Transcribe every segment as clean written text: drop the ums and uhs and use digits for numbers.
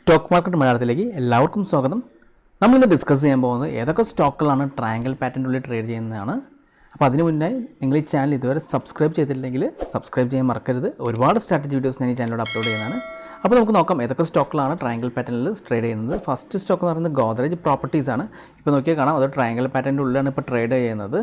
Stock market മലയാളത്തിലേക്ക് എല്ലാവർക്കും സ്വാഗതം. നമ്മളിന്ന് ഡിസ്കസ് ചെയ്യാൻ പോകുന്നത് ഏതൊക്കെ സ്റ്റോക്കുകളാണ് ട്രയാങ്കിൾ പാറ്റേണിൻ്റെ ഉള്ളിൽ ട്രേഡ് ചെയ്യുന്നതാണ്. അപ്പോൾ അതിന് മുന്നേ നിങ്ങൾ ഈ ചാനൽ ഇതുവരെ സബ്സ്ക്രൈബ് ചെയ്തിട്ടില്ലെങ്കിൽ സബ്സ്ക്രൈബ് ചെയ്യാൻ മറക്കരുത്. ഒരുപാട് സ്ട്രാറ്റജി വീഡിയോസ് ഞാൻ ഈ ചാനലിലൂടെ അപ്ലോഡ് ചെയ്യുന്നതാണ്. അപ്പോൾ നമുക്ക് നോക്കാം ഏതൊക്കെ സ്റ്റോക്കുകളാണ് ട്രയാങ്കിൾ പാറ്റേണിൽ ട്രേഡ് ചെയ്യുന്നത്. ഫസ്റ്റ് സ്റ്റോക്ക് എന്ന് പറയുന്നത് ഗോദ്രേജ് പ്രോപ്പർട്ടീസ് ആണ്. ഇപ്പോൾ നോക്കിയാൽ കാണാം അത് ട്രയാങ്കിൾ പാറ്റേണിൻ്റെ ഉള്ളിലാണ് ഇപ്പോൾ ട്രേഡ് ചെയ്യുന്നത്.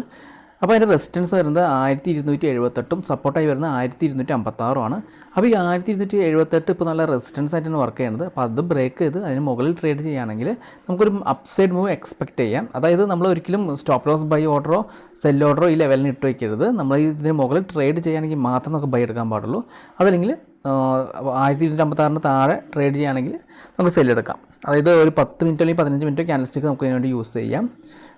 അപ്പോൾ അതിൻ്റെ റെസിസ്റ്റൻസ് വരുന്നത് 1278 സപ്പോർട്ടായി വരുന്നത് 1256 അപ്പോൾ ഈ 1278 ഇപ്പോൾ നല്ല റെസിസ്റ്റൻസ് ആയിട്ടാണ് വർക്ക് ചെയ്യുന്നത്. അപ്പോൾ അത് ബ്രേക്ക് ചെയ്ത് അതിന് മുകളിൽ ട്രേഡ് ചെയ്യുകയാണെങ്കിൽ നമുക്കൊരു അപ്സൈഡ് മൂവ് എക്സ്പെക്റ്റ് ചെയ്യാം. അതായത് നമ്മൾ ഒരിക്കലും സ്റ്റോപ്പ് ലോസ് ബൈ ഓർഡറോ സെൽ ഓർഡറോ ഈ ലെവലിന് ഇട്ട് വയ്ക്കരുത്. നമ്മൾ ഇതിന് മുകളിൽ ട്രേഡ് ചെയ്യുകയാണെങ്കിൽ മാത്രം നമുക്ക് ബൈ എടുക്കാൻ പാടുള്ളൂ. അതല്ലെങ്കിൽ 1256 താഴെ ട്രേഡ് ചെയ്യുകയാണെങ്കിൽ നമുക്ക് സെല്ലെടുക്കാം. അതായത് ഒരു 10 മിനിറ്റോ അല്ലെങ്കിൽ 15 മിനിറ്റോ ക്യാൻഡിൽ സ്റ്റിക്ക് നമുക്ക് ഇതിന് വേണ്ടി യൂസ് ചെയ്യാം.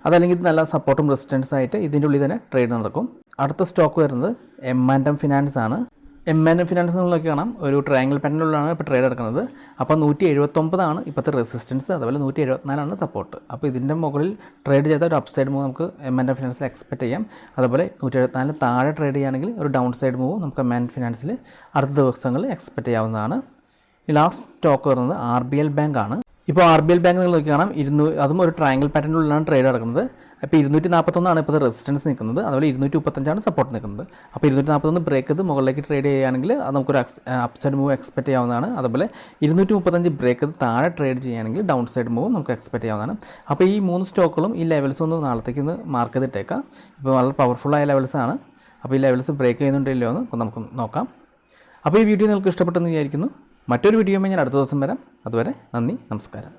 അതല്ലെങ്കിൽ നല്ല സപ്പോർട്ടും റെസിസ്റ്റൻസ് ആയിട്ട് ഇതിൻ്റെ ഉള്ളിൽ തന്നെ ട്രേഡ് നടക്കും. അടുത്ത സ്റ്റോക്ക് വരുന്നത് M&M ഫിനാൻസ് ആണ്. M&M ഫിനാൻസ് നമ്മൾ നോക്കി കാണാം ഒരു ട്രയാങ്കിൾ പാറ്റേണിനുള്ളിലാണ് ഇപ്പോൾ ട്രേഡ് എടുക്കുന്നത്. അപ്പോൾ 179 ഇപ്പോഴത്തെ റെസിസ്റ്റൻസ്, അതുപോലെ 174 സപ്പോർട്ട്. അപ്പോൾ ഇതിൻ്റെ മുകളിൽ ട്രേഡ് ചെയ്ത ഒരു അപ്പ് സൈഡ് മൂവ് നമുക്ക് M&M ഫിനാൻസിൽ എക്സ്പെക്റ്റ് ചെയ്യാം. അതുപോലെ 174 താഴെ ട്രേഡ് ചെയ്യുകയാണെങ്കിൽ ഒരു ഡൗൺ സൈഡ് മൂവ് നമുക്ക് M&M ഫിനാൻസിൽ അടുത്ത ദിവസങ്ങളിൽ എക്സ്പെക്റ്റ് ചെയ്യാവുന്നതാണ്. ഈ ലാസ്റ്റ് സ്റ്റോക്ക് വരുന്നത് RBL ബാങ്ക് ആണ്. ഇപ്പോൾ RBL ബാങ്ക് നിങ്ങൾ നോക്കി കാണാം അതും ഒരു ട്രയാങ്കിൾ പാറ്റേണിനുള്ളിലാണ് ട്രേഡ് നടക്കുന്നത്. അപ്പോൾ 241 ഇപ്പോൾ റെസിസ്റ്റൻസ് നിൽക്കുന്നത്, അതുപോലെ 235 സപ്പോർട്ട് നിൽക്കുന്നത്. അപ്പോൾ 241 ബ്രേക്ക് ചെയ്ത് മുകളിലേക്ക് ട്രേഡ് ചെയ്യുകയാണെങ്കിൽ അത് നമുക്കൊരു അപ്സൈഡ് മൂവ് എക്സ്പെക്റ്റ് ചെയ്യാവുന്നതാണ്. അതുപോലെ 235 ബ്രേക്ക് ചെയ്ത് താഴെ ട്രേഡ് ചെയ്യുകയാണെങ്കിൽ ഡൗൺ സൈഡ് മൂവ് നമുക്ക് എക്സ്പെക്റ്റ് ചെയ്യാവുന്നതാണ്. അപ്പോൾ ഈ 3 സ്റ്റോക്കുകളും ഈ ലെവൽസ് ഒന്ന് നാളത്തേക്ക് ഒന്ന് മാർക്ക് ചെയ്തിട്ടേക്കാം. ഇപ്പോൾ വളരെ പവർഫുള്ളായ ലെവൽസാണ്. അപ്പോൾ ഈ ലെവൽസ് ബ്രേക്ക് ചെയ്യുന്നുണ്ടല്ലോ എന്ന് നമുക്ക് നോക്കാം. അപ്പോൾ ഈ വീഡിയോ നിങ്ങൾക്ക് ഇഷ്ടപ്പെട്ടെന്ന് വിചാരിക്കുന്നു. മറ്റൊരു വീഡിയോയുമായി ഞാൻ അടുത്ത ദിവസം വരാം. അതുവരെ നന്ദി, നമസ്കാരം.